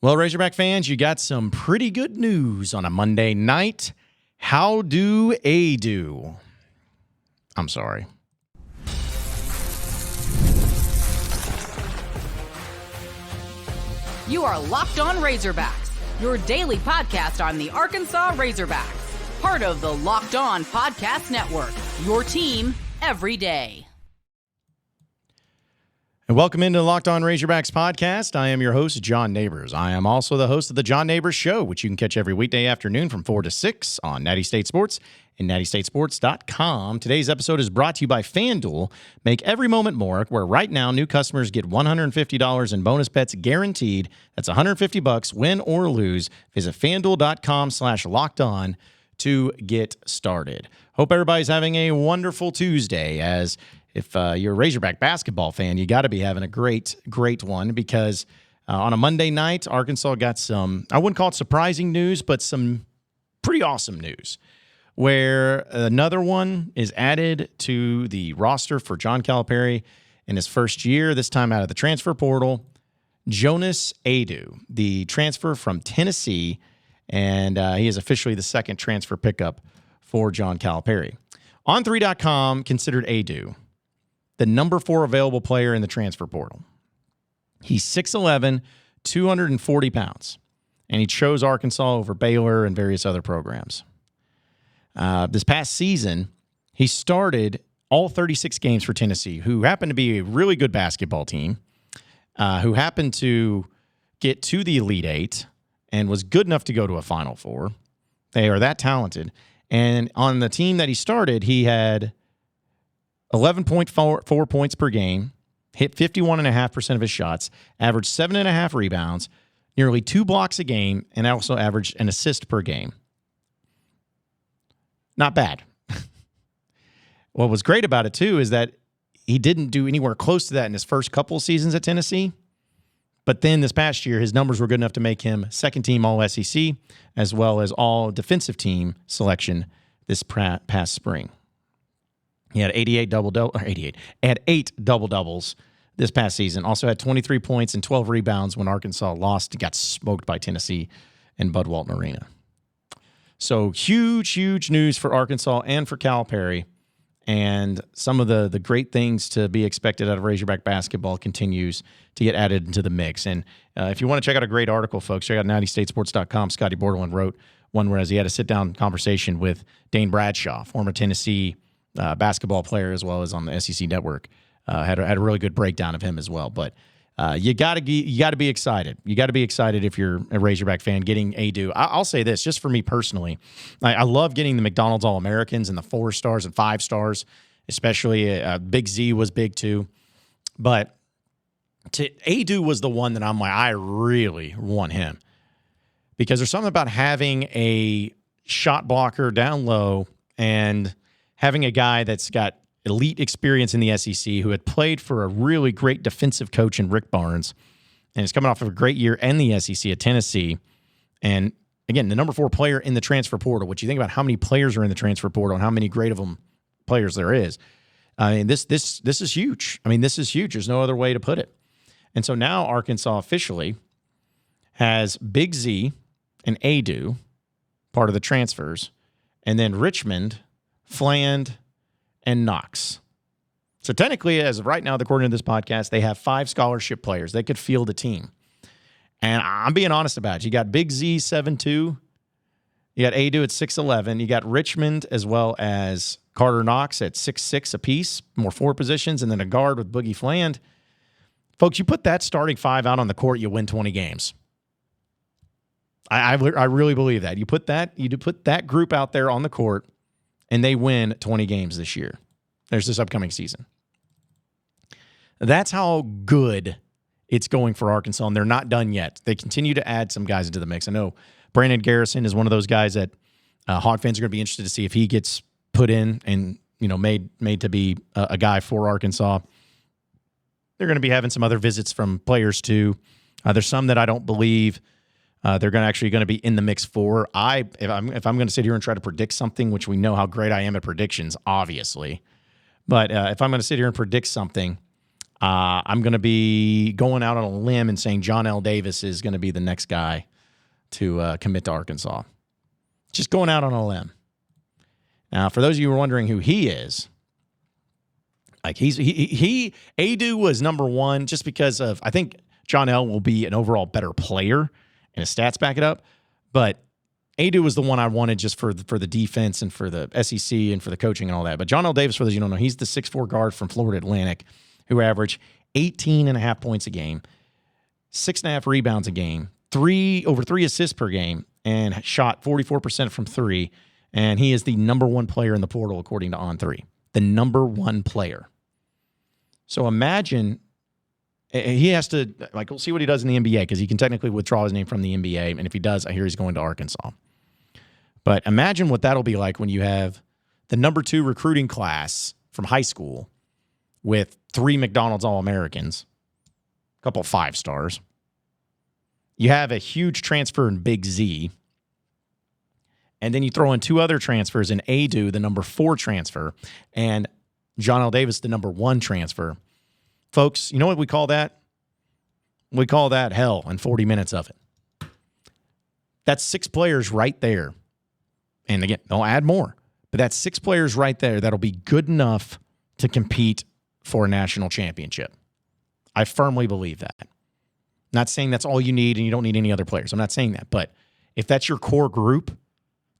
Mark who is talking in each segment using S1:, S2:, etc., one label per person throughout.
S1: Well, Razorback fans, you got some pretty good news on a Monday night. How do Aidoo? I'm sorry.
S2: You are Locked On Razorbacks, your daily podcast on the Arkansas Razorbacks. Part of the Locked On Podcast Network, your team every day.
S1: And welcome into the Locked On Razorbacks podcast. I am your host, John Neighbors. I am also the host of the John Neighbors Show, which you can catch every weekday afternoon from 4 to 6 on Natty State Sports and nattystatesports.com. Today's episode is brought to you by FanDuel. Make every moment more, where right now new customers get $150 in bonus bets guaranteed. That's $150, win or lose. Visit FanDuel.com/lockedon to get started. Hope everybody's having a wonderful Tuesday. As if you're a Razorback basketball fan, you got to be having a great one, because on a Monday night, Arkansas got some, I wouldn't call it surprising news, but some pretty awesome news, where another one is added to the roster for John Calipari in his first year, this time out of the transfer portal. Jonas Aidoo, the transfer from Tennessee, and he is officially the second transfer pickup for John Calipari. On3.com considered Aidoo the number 4 available player in the transfer portal. He's 6'11", 240 pounds, and he chose Arkansas over Baylor and various other programs. This past season, he started all 36 games for Tennessee, who happened to be a really good basketball team, who happened to get to the Elite Eight and was good enough to go to a Final Four. They are that talented. And on the team that he started, he had 11.4 points per game, hit 51.5% of his shots, averaged 7.5 rebounds, nearly 2 blocks a game, and also averaged an assist per game. Not bad. What was great about it, too, is that he didn't do anywhere close to that in his first couple of seasons at Tennessee. But then this past year, his numbers were good enough to make him second-team All-SEC, as well as all-defensive team selection this past spring. He had 8 double-doubles this past season. Also had 23 points and 12 rebounds when Arkansas lost and got smoked by Tennessee in Bud Walton Arena. So huge news for Arkansas and for Calipari. And some of the great things to be expected out of Razorback basketball continues to get added into the mix. And if you want to check out a great article, folks, check out nattystatesports.com. Scotty Bordelon wrote one where he had a sit-down conversation with Dane Bradshaw, former Tennessee basketball player, as well as on the SEC network. Had a really good breakdown of him as well. But you got to be excited. You got to be excited if you're a Razorback fan getting Aidoo. I'll say this, just for me personally, I love getting the McDonald's All-Americans and the 4 stars and 5 stars, especially Big Z was big too. But Aidoo was the one that I'm like, I really want him, because there's something about having a shot blocker down low and having a guy that's got elite experience in the SEC, who had played for a really great defensive coach in Rick Barnes, and is coming off of a great year in the SEC at Tennessee. And again, the number 4 player in the transfer portal, which you think about how many players are in the transfer portal and how many great of them players there is. I mean, this is huge. I mean, this is huge. There's no other way to put it. And so now Arkansas officially has Big Z and Aidoo, part of the transfers, and then Richmond, Fland, and Knox. So technically, as of right now, according to this podcast, they have 5 scholarship players. They could field a team. And I'm being honest about it. You got Big Z, 7'2". You got Aidoo at 6'11". You got Richmond as well as Carter Knox at 6'6" apiece, more forward positions, and then a guard with Boogie Fland. Folks, you put that starting 5 out on the court, you win 20 games. I really believe that. You put that group out there on the court, and they win 20 games this year. There's this upcoming season. That's how good it's going for Arkansas, and they're not done yet. They continue to add some guys into the mix. I know Brandon Garrison is one of those guys that Hog fans are going to be interested to see if he gets put in and made to be a guy for Arkansas. They're going to be having some other visits from players too. There's some that I don't believe they're actually going to be in the mix for. If I'm going to sit here and try to predict something, which we know how great I am at predictions, obviously, but if I'm going to sit here and predict something, I'm going to be going out on a limb and saying John L. Davis is going to be the next guy to commit to Arkansas. Just going out on a limb. Now, for those of you who are wondering who he is, like Aidoo was number one just because of, I think John L. will be an overall better player and his stats back it up. But Aidoo was the one I wanted just for the defense and for the SEC and for the coaching and all that. But John L. Davis, for those you don't know, he's the 6'4" guard from Florida Atlantic who averaged 18.5 points a game, 6.5 rebounds a game, over 3 assists per game, and shot 44% from three. And he is the number one player in the portal according to On3. The number one player. So imagine he has to, like, we'll see what he does in the NBA because he can technically withdraw his name from the NBA. And if he does, I hear he's going to Arkansas. But imagine what that'll be like when you have the number 2 recruiting class from high school with 3 McDonald's All-Americans, a couple of 5-stars. You have a huge transfer in Big Z. And then you throw in 2 other transfers in Aidoo, the number 4 transfer, and John L. Davis, the number 1 transfer. Folks, you know what we call that? We call that hell and 40 minutes of it. That's 6 players right there. And again, they'll add more. But that's 6 players right there that'll be good enough to compete for a national championship. I firmly believe that. Not saying that's all you need and you don't need any other players. I'm not saying that. But if that's your core group,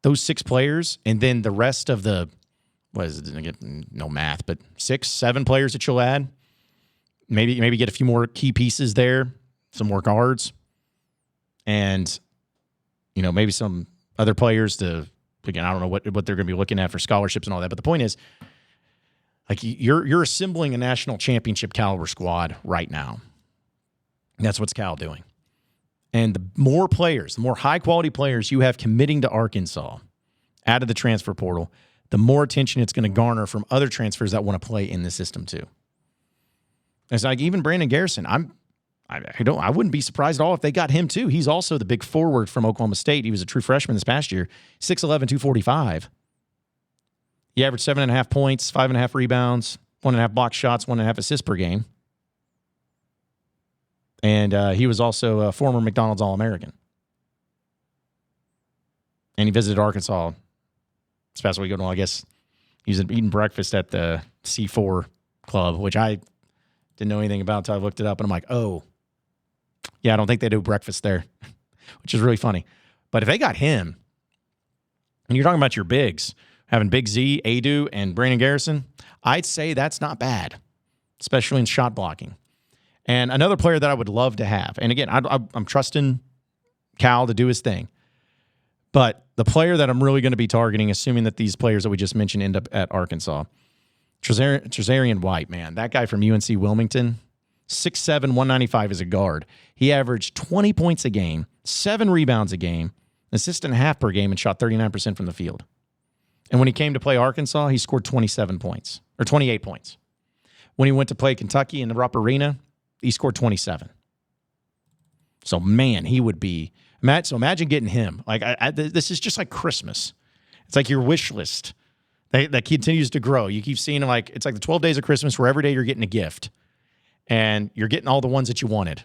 S1: those 6 players, and then the rest of the, what is it? No math, but 6, 7 players that you'll add. Maybe get a few more key pieces there, some more guards, and maybe some other players to, again, I don't know what they're going to be looking at for scholarships and all that. But the point is, like, you're assembling a national championship caliber squad right now. And that's what's Cal doing. And the more players, the more high-quality players you have committing to Arkansas out of the transfer portal, the more attention it's going to garner from other transfers that want to play in the system too. It's like even Brandon Garrison. I wouldn't be surprised at all if they got him too. He's also the big forward from Oklahoma State. He was a true freshman this past year, 6'11", 245. He averaged 7.5 points, 5.5 rebounds, 1.5 block shots, 1.5 assists per game. And he was also a former McDonald's All-American. And he visited Arkansas this past weekend. Well, I guess he was eating breakfast at the C4 Club, which I didn't know anything about until I looked it up. And I'm like, oh, yeah, I don't think they do breakfast there, which is really funny. But if they got him, and you're talking about your bigs, having Big Z, Aidoo, and Brandon Garrison, I'd say that's not bad, especially in shot blocking. And another player that I would love to have, and again, I'm trusting Cal to do his thing, but the player that I'm really going to be targeting, assuming that these players that we just mentioned end up at Arkansas, Trezarian White, man, that guy from UNC Wilmington, 6'7", 195 as a guard. He averaged 20 points a game, 7 rebounds a game, assist and a half per game, and shot 39% from the field. And when he came to play Arkansas, he scored 27 points, or 28 points. When he went to play Kentucky in the Rupp Arena, he scored 27. So, man, he would be – so imagine getting him. Like, this is just like Christmas. It's like your wish list that continues to grow. You keep seeing, like, it's like the 12 days of Christmas where every day you're getting a gift. And you're getting all the ones that you wanted.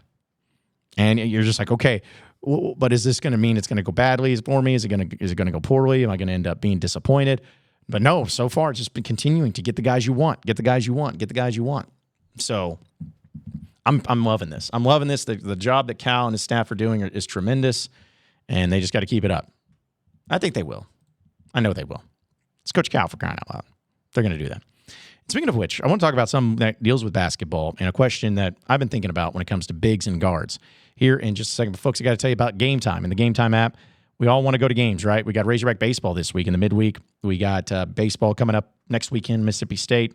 S1: And you're just like, okay, but is this going to mean it's going to go badly for me? Is it going to go poorly? Am I going to end up being disappointed? But no, so far it's just been continuing to get the guys you want, get the guys you want, get the guys you want. So I'm loving this. I'm loving this. The job that Cal and his staff are doing is tremendous, and they just got to keep it up. I think they will. I know they will. It's Coach Cal, for crying out loud. They're going to do that. Speaking of which, I want to talk about something that deals with basketball and a question that I've been thinking about when it comes to bigs and guards. Here in just a second, but folks, I got to tell you about GameTime and the GameTime app. We all want to go to games, right? We got Razorback baseball this week in the midweek. We got baseball coming up next weekend, Mississippi State.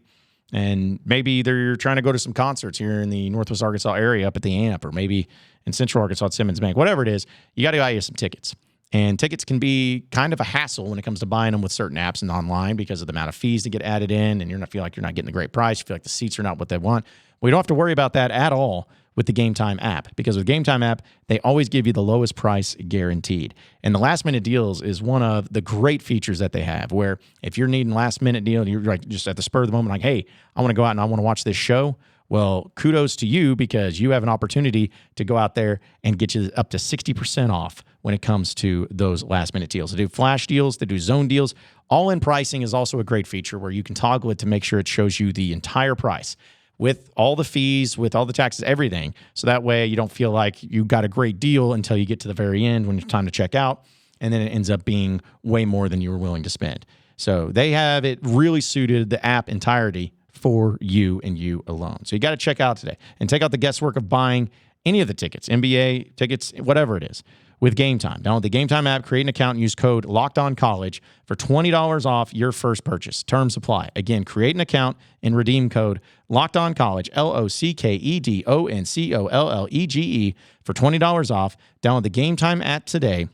S1: And maybe they're trying to go to some concerts here in the Northwest Arkansas area up at the AMP, or maybe in Central Arkansas at Simmons Bank. Whatever it is, you got to buy you some tickets. And tickets can be kind of a hassle when it comes to buying them with certain apps and online because of the amount of fees that get added in, and feel like you're not getting the great price. You feel like the seats are not what they want. We don't have to worry about that at all with the GameTime app, because with GameTime app, they always give you the lowest price guaranteed. And the last minute deals is one of the great features that they have, where if you're needing last minute deal, you're like just at the spur of the moment, like, hey, I want to go out and I want to watch this show. Well, kudos to you because you have an opportunity to go out there and get you up to 60% off when it comes to those last-minute deals. They do flash deals. They do zone deals. All-in pricing is also a great feature where you can toggle it to make sure it shows you the entire price with all the fees, with all the taxes, everything. So that way you don't feel like you got a great deal until you get to the very end when it's time to check out, and then it ends up being way more than you were willing to spend. So they have it really suited, the app entirety, for you and you alone. So you got to check out today and take out the guesswork of buying any of the tickets, NBA tickets, whatever it is, with GameTime. Download the GameTime app, create an account, and use code LOCKEDONCollege for $20 off your first purchase. Terms apply. Again, create an account and redeem code LOCKEDONCollege, LOCKEDONCOLLEGE for $20 off. Download the GameTime app today.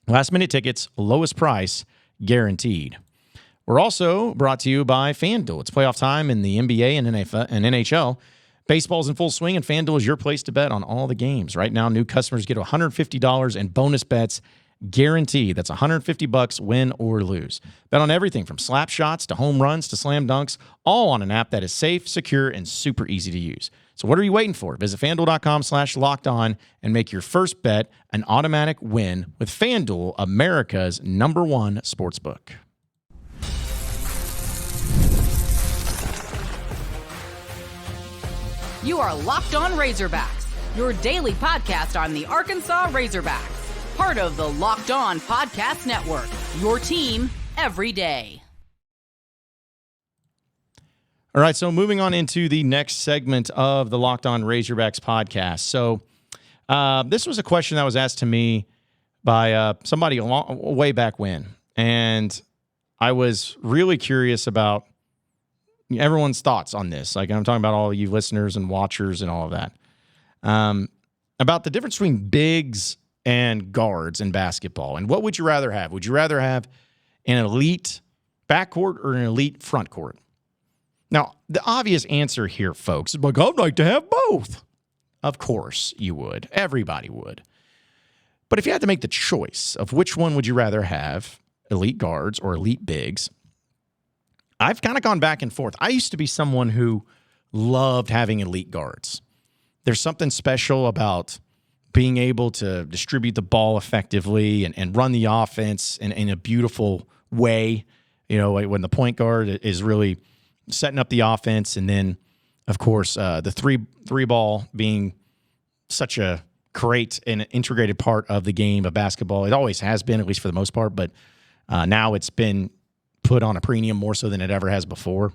S1: Last minute tickets, lowest price, guaranteed. We're also brought to you by FanDuel. It's playoff time in the NBA and NHL. Baseball's in full swing, and FanDuel is your place to bet on all the games. Right now, new customers get $150 in bonus bets guaranteed. That's $150 win or lose. Bet on everything from slap shots to home runs to slam dunks, all on an app that is safe, secure, and super easy to use. So what are you waiting for? Visit FanDuel.com/lockedon and make your first bet an automatic win with FanDuel, America's #1 sportsbook.
S2: You are Locked On Razorbacks, your daily podcast on the Arkansas Razorbacks, part of the Locked On Podcast Network, your team every day.
S1: All right, so moving on into the next segment of the Locked On Razorbacks podcast. So this was a question that was asked to me by somebody way back when, and I was really curious about everyone's thoughts on this. Like, I'm talking about all of you listeners and watchers and all of that. About the difference between bigs and guards in basketball. And what would you rather have? Would you rather have an elite backcourt or an elite front court? Now, the obvious answer here, folks, is like, I'd like to have both. Of course you would. Everybody would. But if you had to make the choice of which one would you rather have, elite guards or elite bigs, I've kind of gone back and forth. I used to be someone who loved having elite guards. There's something special about being able to distribute the ball effectively and run the offense in a beautiful way. You know, when the point guard is really setting up the offense, and then, of course, the three ball being such a great and integrated part of the game of basketball. It always has been, at least for the most part, but now it's been put on a premium more so than it ever has before.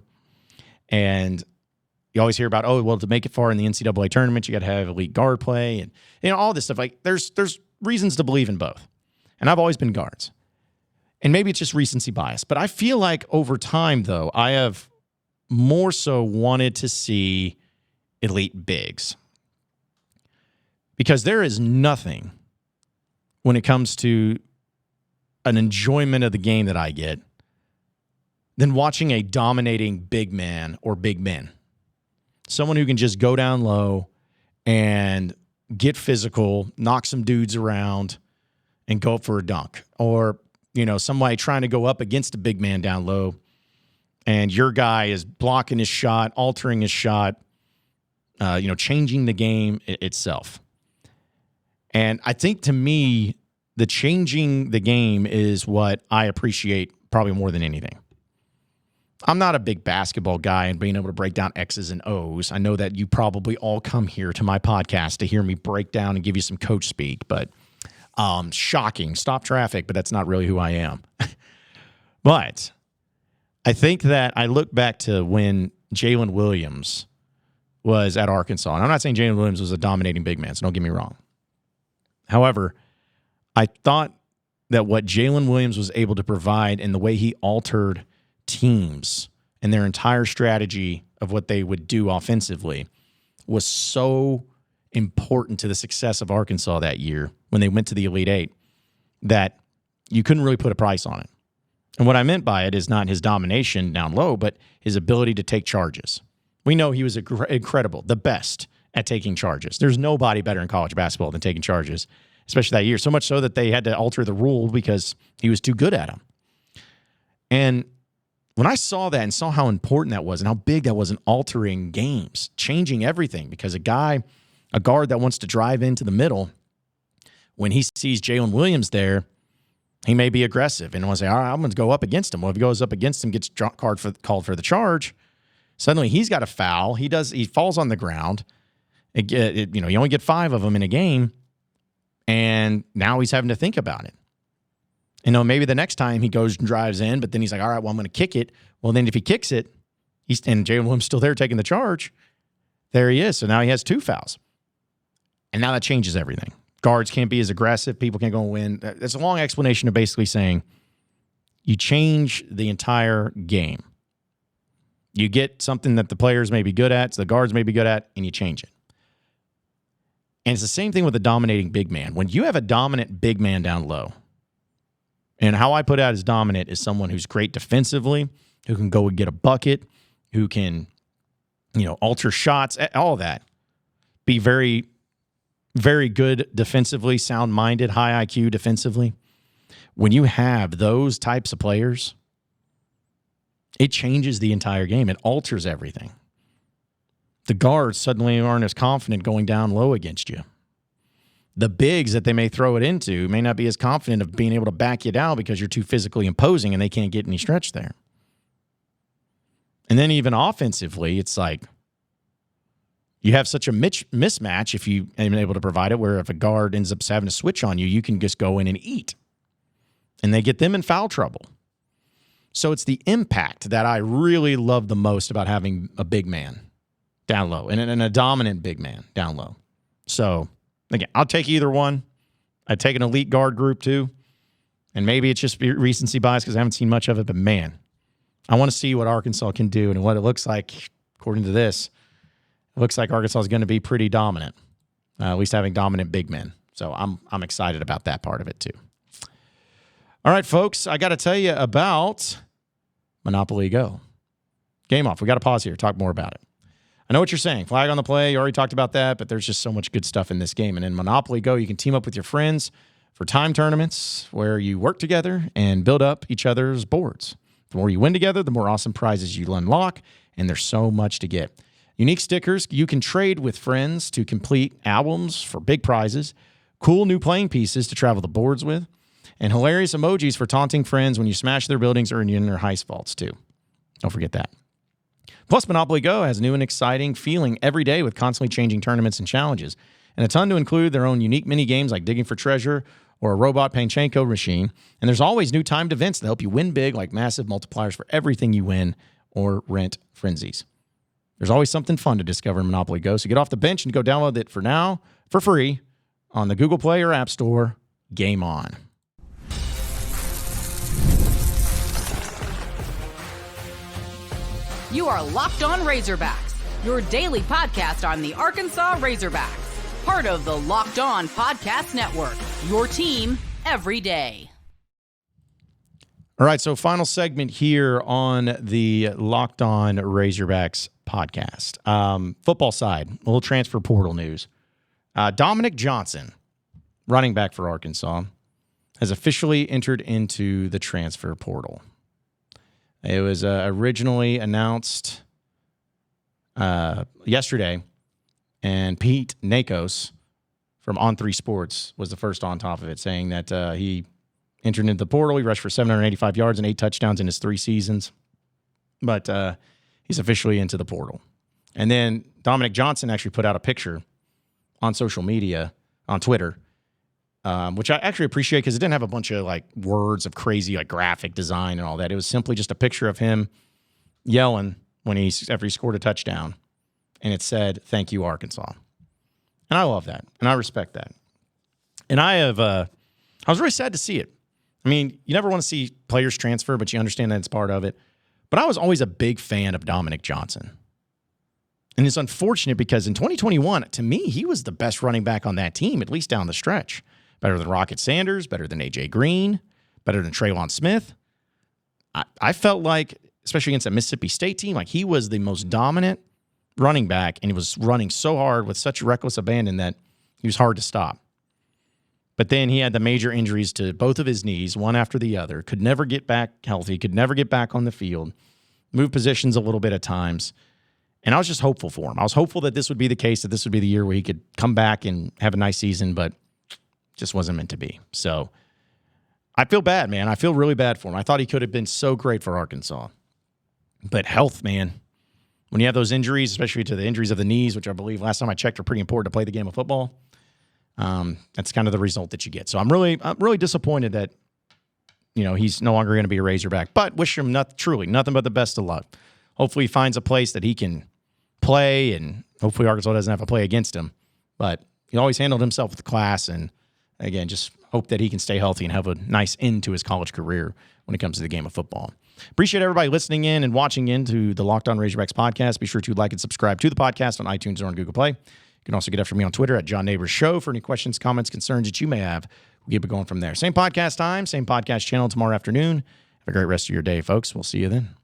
S1: And you always hear about, oh, well, to make it far in the NCAA tournament, you got to have elite guard play and all this stuff. Like, there's reasons to believe in both. And I've always been guards. And maybe it's just recency bias, but I feel like over time, though, I have more so wanted to see elite bigs. Because there is nothing when it comes to an enjoyment of the game that I get than watching a dominating big man or big men. Someone who can just go down low and get physical, knock some dudes around, and go for a dunk. Or, somebody trying to go up against a big man down low, and your guy is blocking his shot, altering his shot, changing the game itself. And I think, to me, the changing the game is what I appreciate probably more than anything. I'm not a big basketball guy and being able to break down X's and O's. I know that you probably all come here to my podcast to hear me break down and give you some coach speak, but shocking. Stop traffic, but that's not really who I am. But I think that I look back to when Jalen Williams was at Arkansas. And I'm not saying Jalen Williams was a dominating big man, so don't get me wrong. However, I thought that what Jalen Williams was able to provide and the way he altered teams and their entire strategy of what they would do offensively was so important to the success of Arkansas that year when they went to the Elite Eight that you couldn't really put a price on it. And what I meant by it is not his domination down low, but his ability to take charges. We know he was incredible, the best at taking charges. There's nobody better in college basketball than taking charges, especially that year. So much so that they had to alter the rule because he was too good at them. And when I saw that and saw how important that was and how big that was in altering games, changing everything, because a guard that wants to drive into the middle, when he sees Jalen Williams there, he may be aggressive and want to say, all right, I'm going to go up against him. Well, if he goes up against him, gets called for the charge, suddenly he's got a foul. He falls on the ground. You only get 5 of them in a game, and now he's having to think about it. Maybe the next time he goes and drives in, but then he's like, all right, well, I'm going to kick it. Well, then if he kicks it, and Jalen Williams still there taking the charge, there he is. So now he has 2 fouls. And now that changes everything. Guards can't be as aggressive. People can't go and win. That's a long explanation of basically saying you change the entire game. You get something that the players may be good at, so the guards may be good at, and you change it. And it's the same thing with a dominating big man. When you have a dominant big man down low, and how I put out as dominant is someone who's great defensively, who can go and get a bucket, who can, alter shots, all that. Be very, very good defensively, sound-minded, high IQ defensively. When you have those types of players, it changes the entire game. It alters everything. The guards suddenly aren't as confident going down low against you. The bigs that they may throw it into may not be as confident of being able to back you down because you're too physically imposing and they can't get any stretch there. And then even offensively, it's like you have such a mismatch if you ain't able to provide it, where if a guard ends up having to switch on you, you can just go in and eat. And they get them in foul trouble. So it's the impact that I really love the most about having a big man down low and a dominant big man down low. So, again, I'll take either one. I'd take an elite guard group too. And maybe it's just recency bias because I haven't seen much of it. But, man, I want to see what Arkansas can do and what it looks like. According to this, it looks like Arkansas is going to be pretty dominant, at least having dominant big men. So I'm excited about that part of it too. All right, folks, I got to tell you about Monopoly Go. Game off. We got to pause here, talk more about it. I know what you're saying. Flag on the play. You already talked about that, but there's just so much good stuff in this game. And in Monopoly Go, you can team up with your friends for time tournaments where you work together and build up each other's boards. The more you win together, the more awesome prizes you unlock, and there's so much to get. Unique stickers you can trade with friends to complete albums for big prizes, cool new playing pieces to travel the boards with, and hilarious emojis for taunting friends when you smash their buildings or in their heist vaults, too. Don't forget that. Plus, Monopoly Go has new and exciting feeling every day with constantly changing tournaments and challenges, and a ton to include their own unique mini games like digging for treasure or a robot Panchenko machine. And there's always new timed events that help you win big, like massive multipliers for everything you win or rent frenzies. There's always something fun to discover in Monopoly Go, so get off the bench and go download it for now for free on the Google Play or App Store. Game on.
S2: You are Locked On Razorbacks, your daily podcast on the Arkansas Razorbacks, part of the Locked On Podcast Network, your team every day.
S1: All right, so final segment here on the Locked On Razorbacks podcast. Football side, a little transfer portal news. Dominic Johnson, running back for Arkansas, has officially entered into the transfer portal. It was originally announced yesterday, and Pete Nakos from On3 Sports was the first on top of it, saying that he entered into the portal. He rushed for 785 yards and 8 touchdowns in his 3 seasons. But he's officially into the portal. And then Dominic Johnson actually put out a picture on social media, on Twitter, which I actually appreciate because it didn't have a bunch of like words of crazy like graphic design and all that. It was simply just a picture of him yelling after he scored a touchdown. And it said, "Thank you, Arkansas." And I love that. And I respect that. And I was really sad to see it. I mean, you never want to see players transfer, but you understand that it's part of it. But I was always a big fan of Dominic Johnson. And it's unfortunate because in 2021, to me, he was the best running back on that team, at least down the stretch. Better than Rocket Sanders, better than A.J. Green, better than Traylon Smith. I felt like, especially against a Mississippi State team, like he was the most dominant running back, and he was running so hard with such reckless abandon that he was hard to stop. But then he had the major injuries to both of his knees, one after the other, could never get back healthy, could never get back on the field. move positions a little bit at times. And I was just hopeful for him. I was hopeful that this would be the case, that this would be the year where he could come back and have a nice season, but just wasn't meant to be. So I feel bad, man. I feel really bad for him. I thought he could have been so great for Arkansas. But health, man, when you have those injuries, especially to the injuries of the knees, which I believe last time I checked are pretty important to play the game of football, that's kind of the result that you get. So I'm really disappointed that, he's no longer going to be a Razorback. But wish him nothing but the best of luck. Hopefully he finds a place that he can play, and hopefully Arkansas doesn't have to play against him. But he always handled himself with class, and again, just hope that he can stay healthy and have a nice end to his college career when it comes to the game of football. Appreciate everybody listening in and watching into the Locked On Razorbacks podcast. Be sure to like and subscribe to the podcast on iTunes or on Google Play. You can also get after me on Twitter at John Neighbors Show for any questions, comments, concerns that you may have. We'll keep it going from there. Same podcast time, same podcast channel tomorrow afternoon. Have a great rest of your day, folks. We'll see you then.